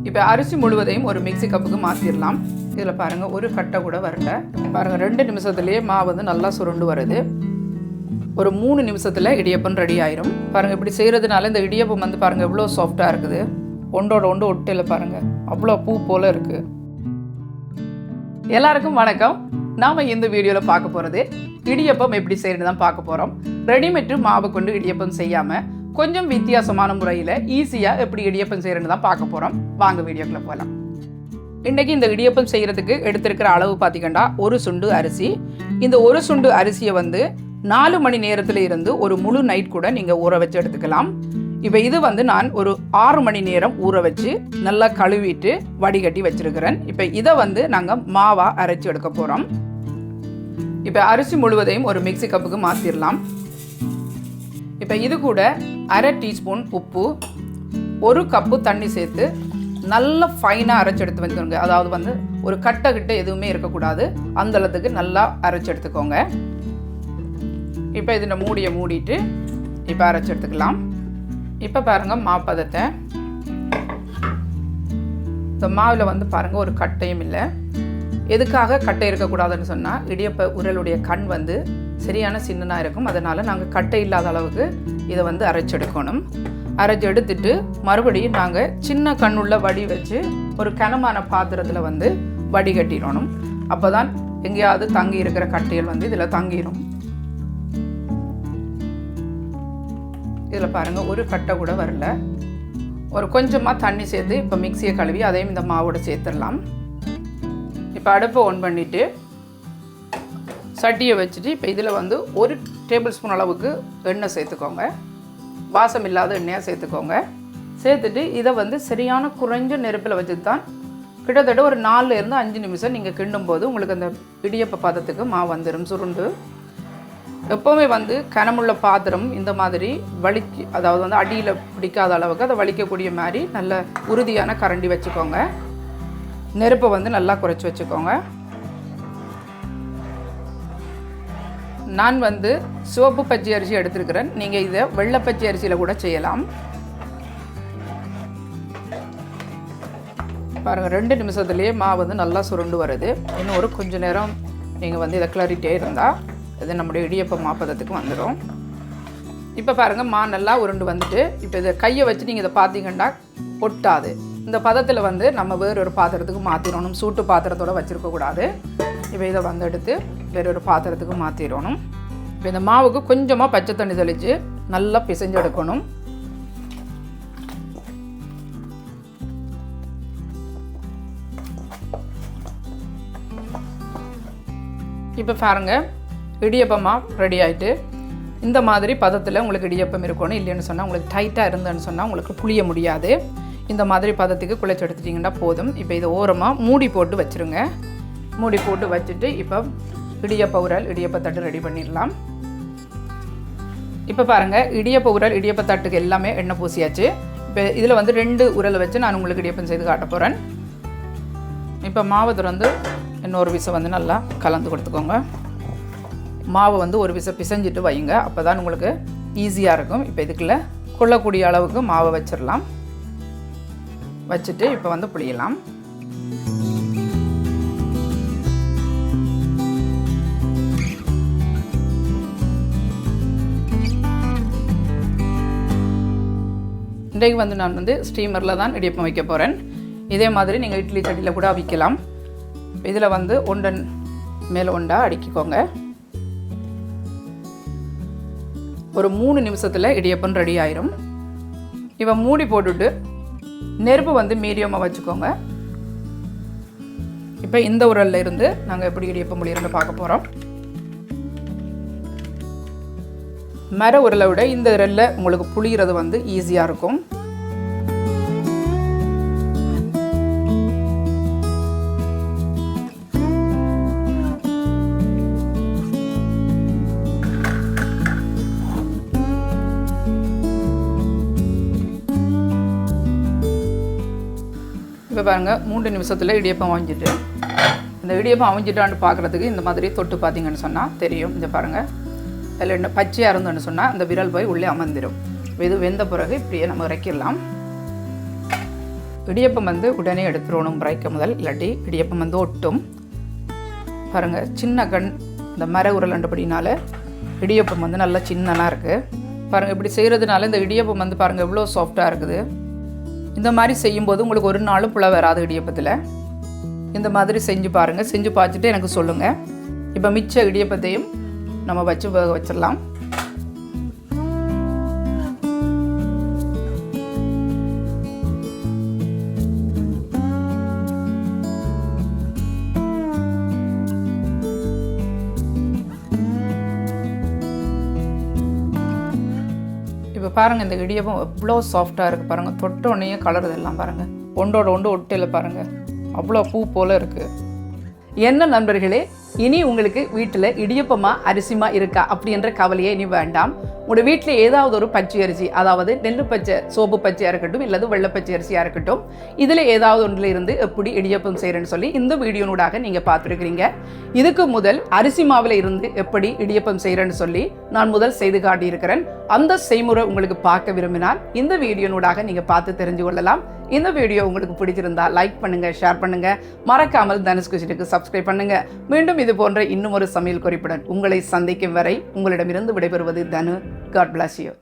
இப்போ அரிசி முழுவதையும் ஒரு மிக்ஸி கப்புக்கு மாற்றிடலாம். இதில் பாருங்கள் ஒரு கட்டை கூட வரல. பாருங்கள் 2 நிமிஷத்துலேயே மாவு வந்து நல்லா சுருண்டு வருது. ஒரு 3 நிமிஷத்தில் இடியப்பம் ரெடி ஆயிரும். பாருங்கள் இப்படி செய்கிறதுனால இந்த இடியப்பம் வந்து பாருங்கள் எவ்வளோ சாஃப்டாக இருக்குது. ஒன்றோட ஒன்று ஒட்டையில் பாருங்கள் அவ்வளோ பூ போல் இருக்குது. எல்லாருக்கும் வணக்கம். நாம் இந்த வீடியோவில் பார்க்க போகிறது இடியப்பம் எப்படி செய்கிறது தான் பார்க்க போகிறோம். ரெடிமேட் மாவு கொண்டு இடியப்பம் செய்யாமல் கொஞ்சம் வித்தியாசமான முறையில் ஈஸியாக எப்படி இடியப்பம் செய்கிறதுன்னு தான் பார்க்க போகிறோம். வாங்க வீடியோக்குள்ளே போகலாம். இன்றைக்கி இந்த இடியப்பம் செய்கிறதுக்கு எடுத்திருக்கிற அளவு பார்த்திங்கன்னா ஒரு சுண்டு அரிசி. இந்த ஒரு சுண்டு அரிசியை வந்து 4 மணி நேரத்தில் இருந்து ஒரு முழு நைட் கூட நீங்கள் ஊற வச்சு எடுத்துக்கலாம். இப்போ இது வந்து நான் ஒரு 6 மணி நேரம் ஊற வச்சு நல்லா கழுவிட்டு வடிகட்டி வச்சுருக்கிறேன். இப்போ இதை வந்து நாங்கள் மாவாக அரைச்சி எடுக்க போகிறோம். இப்போ அரிசி முழுவதையும் ஒரு மிக்ஸி கப்புக்கு மாற்றிடலாம். இப்போ இது கூட 1/2 டீஸ்பூன் உப்பு, 1 கப்பு தண்ணி சேர்த்து நல்லா ஃபைனாக அரைச்சி எடுத்து வச்சுக்கோங்க. அதாவது வந்து ஒரு கட்டை கிட்ட எதுவுமே இருக்கக்கூடாது, அந்தளவுக்கு நல்லா அரைச்சி எடுத்துக்கோங்க. இப்போ இதில் மூடியை மூடிட்டு இப்போ அரைச்சி எடுத்துக்கலாம். இப்போ பாருங்கள் மாப்பதத்தை. இந்த மாவில் வந்து பாருங்கள் ஒரு கட்டையும் இல்லை. எதுக்காக கட்டை இருக்கக்கூடாதுன்னு சொன்னால் இடியப்ப உரலுடைய கண் வந்து சரியான சின்னனாக இருக்கும். அதனால் நாங்கள் கட்டை இல்லாத அளவுக்கு இதை வந்து அரைச்செடுக்கணும். அரைச்சி எடுத்துட்டு மறுபடியும் நாங்கள் சின்ன கண்ணுள்ள வடி வச்சு ஒரு கனமான பாத்திரத்தில் வந்து வடிகட்டிடணும். அப்போ தான் எங்கேயாவது தங்கி இருக்கிற கட்டைகள் வந்து இதில் தங்கிடும். இதில் பாருங்கள் ஒரு கட்டை கூட வரல. ஒரு கொஞ்சமாக தண்ணி சேர்த்து இப்போ மிக்சியை கழுவி அதையும் இந்த மாவோடு சேர்த்துடலாம். இப்போ அடுப்பை ஆன் பண்ணிவிட்டு சட்டியை வச்சுட்டு இப்போ இதில் வந்து 1 டேபிள் ஸ்பூன் அளவுக்கு எண்ணெய் சேர்த்துக்கோங்க. வாசம் இல்லாத எண்ணெயாக சேர்த்துக்கோங்க. சேர்த்துட்டு இதை வந்து சரியான குறைஞ்ச நெருப்பில் வச்சு தான் கிட்டத்தட்ட ஒரு 4லேருந்து 5 நிமிஷம் நீங்கள் கிண்டும் போது உங்களுக்கு அந்த இடியப்ப பதத்துக்கு மாவு வந்துடும் சுருண்டு. எப்போவுமே வந்து கனமுள்ள பாத்திரம் இந்த மாதிரி வலிக்கு, அதாவது வந்து அடியில் பிடிக்காத அளவுக்கு அதை வலிக்கக்கூடிய மாதிரி நல்ல உறுதியான கரண்டி வச்சுக்கோங்க. நெருப்பை வந்து நல்லா குறைச்சி வச்சுக்கோங்க. நான் வந்து சிவப்பு பச்சை அரிசி எடுத்துருக்கிறேன். நீங்கள் இதை வெள்ளை பச்சை அரிசியில் கூட செய்யலாம். பாருங்கள் 2 நிமிஷத்துலேயே மாவு வந்து நல்லா சுருண்டு வருது. இன்னும் ஒரு கொஞ்சம் நேரம் நீங்கள் வந்து இதை கிளறிட்டே இருந்தால் இது நம்முடைய இடியப்ப மாப்பதத்துக்கு வந்துடும். இப்போ பாருங்கள் மா நல்லா உருண்டு வந்துட்டு இப்போ இதை கையை வச்சு நீங்கள் இதை பார்த்தீங்கன்னா ஒட்டாது. இந்த பதத்தில் வந்து நம்ம வேறொரு பாத்திரத்துக்கு மாற்றிடணும். சூட்டு பாத்திரத்தோடு வச்சுருக்கக்கூடாது. இப்போ இதை வந்து எடுத்து வேறொரு பாத்திரத்துக்கு மாற்றிடணும். இப்போ இந்த மாவுக்கு கொஞ்சமாக பச்சை தண்ணி தெளித்து நல்லா பிசைஞ்சு எடுக்கணும். இப்போ பாருங்க இடியப்பமாக ரெடி ஆகிட்டு இந்த மாதிரி பதத்தில் உங்களுக்கு இடியப்பம் இருக்கணும். இல்லைன்னு சொன்னால் உங்களுக்கு டைட்டாக இருந்ததுன்னு சொன்னால் உங்களுக்கு புளிய முடியாது. இந்த மாதிரி பதத்துக்கு குழைச்சி எடுத்துட்டிங்கன்னா போதும். இப்போ இதை ஓரமாக மூடி போட்டு வச்சுருங்க. மூடி போட்டு வச்சுட்டு இப்போ இடியப்ப உரல் இடியப்ப தட்டு ரெடி பண்ணிடலாம். இப்போ பாருங்கள் இடியப்ப உரல் இடியப்ப தட்டுக்கு எல்லாமே எண்ணெய் பூசியாச்சு. இப்போ இதில் வந்து 2 உரலை வச்சு நான் உங்களுக்கு இடியப்பம் செய்து காட்ட போகிறேன். இப்போ மாவு திறந்து இன்னொரு விசை வந்து நல்லா கலந்து கொடுத்துக்கோங்க. மாவு வந்து ஒரு விசை பிசைஞ்சிட்டு வைங்க. அப்போ தான் உங்களுக்கு ஈஸியாக இருக்கும். இப்போ இதுக்குள்ளே கொள்ளக்கூடிய அளவுக்கு மாவை வச்சிடலாம். வச்சுட்டு இப்போ வந்து புளியலாம். இன்றைக்கு வந்து நான் வந்து ஸ்டீமரில் தான் இடியப்பம் வைக்க போகிறேன். இதே மாதிரி நீங்கள் இட்லி சட்டியில் கூட அவிக்கலாம். இதில் வந்து ஒன்றன் மேலே ஒன்றா அடுக்கிக்கோங்க. ஒரு 3 நிமிஷத்தில் இடியப்பம் ரெடி ஆயிரும். இப்போ மூடி போட்டுட்டு நெருப்பு வந்து மீடியமாக வச்சுக்கோங்க. இப்போ இந்த உரலில் இருந்து நாங்கள் எப்படி இடியப்பம் புளியறன்னு பார்க்க போகிறோம். மர உரலை விட இந்த உரலில் உங்களுக்கு புளிகிறது வந்து ஈஸியாக இருக்கும். இப்போ பாருங்கள் 3 நிமிஷத்தில் இடியப்பம் அவிஞ்சிட்டு. இந்த இடியப்பம் அவிஞ்சிட்டான்னு பார்க்குறதுக்கு இந்த மாதிரி தொட்டு பார்த்தீங்கன்னு சொன்னால் தெரியும். இந்த பாருங்கள் அதில் என்ன பச்சையாக இருந்தோன்னு சொன்னால் அந்த விரல் போய் உள்ளே அமர்ந்துடும். இது வெந்த பிறகு இப்படியே நம்ம இறக்கிடலாம். இடியப்பம் வந்து உடனே எடுத்துடணும் பிரைக்க முதல், இல்லாட்டி இடியப்பம் வந்து ஒட்டும். பாருங்கள், சின்ன கண் இந்த மர உருளண்டபடினால இடியப்பம் வந்து நல்லா சின்னனாக இருக்குது. பாருங்கள், இப்படி செய்கிறதுனால இந்த இடியப்பம் வந்து பாருங்கள் எவ்வளோ சாஃப்டாக இருக்குது. இந்த மாதிரி செய்யும்போது உங்களுக்கு ஒரு நாளும் புல வராது இடியப்பத்தில். இந்த மாதிரி செஞ்சு பாருங்கள், செஞ்சு பார்த்துட்டு எனக்கு சொல்லுங்கள். இப்போ மிச்ச இடியப்பத்தையும் நம்ம வச்சு வேக வச்சிடலாம். இப்போ பாருங்கள், இந்த இடியப்பம் எவ்வளோ சாஃப்டாக இருக்குது பாருங்கள். தொட்ட உடனே கலர் இதெல்லாம் பாருங்கள், ஒன்றோட ஒன்று ஒட்டையில் பாருங்கள், அவ்வளோ பூ போல் இருக்குது. என்ன நண்பர்களே, இனி உங்களுக்கு வீட்டில் இடியப்பமா அரிசிமா இருக்கா அப்படின்ற கவலையே இனி வேண்டாம். உங்களோட வீட்டில் ஏதாவது ஒரு பச்சை அரிசி, அதாவது நெல்லு பச்சை, சோப்பு பச்சையாக இருக்கட்டும், இல்லது வெள்ளை பச்சை அரிசியாக இருக்கட்டும், இதில் ஏதாவது ஒன்றில் இருந்து எப்படி இடியப்பம் செய்கிறேன்னு சொல்லி இந்த வீடியோனூடாக நீங்கள் பார்த்துருக்கிறீங்க. இதுக்கு முதல் அரிசி மாவில் இருந்து எப்படி இடியப்பம் செய்கிறேன்னு சொல்லி நான் முதல் செய்து காட்டியிருக்கிறேன். அந்த செய்முறை உங்களுக்கு பார்க்க விரும்பினால் இந்த வீடியோனூடாக நீங்கள் பார்த்து தெரிஞ்சு கொள்ளலாம். இந்த வீடியோ உங்களுக்கு பிடிச்சிருந்தா லைக் பண்ணுங்க, ஷேர் பண்ணுங்க, மறக்காமல் தனுஷ் குசினுக்கு சப்ஸ்கிரைப் பண்ணுங்க. மீண்டும் இது போன்ற இன்னும் ஒரு சமையல் குறிப்புடன் உங்களை சந்திக்கும் வரை உங்களிடமிருந்து விடைபெறுவது தனு. God bless you.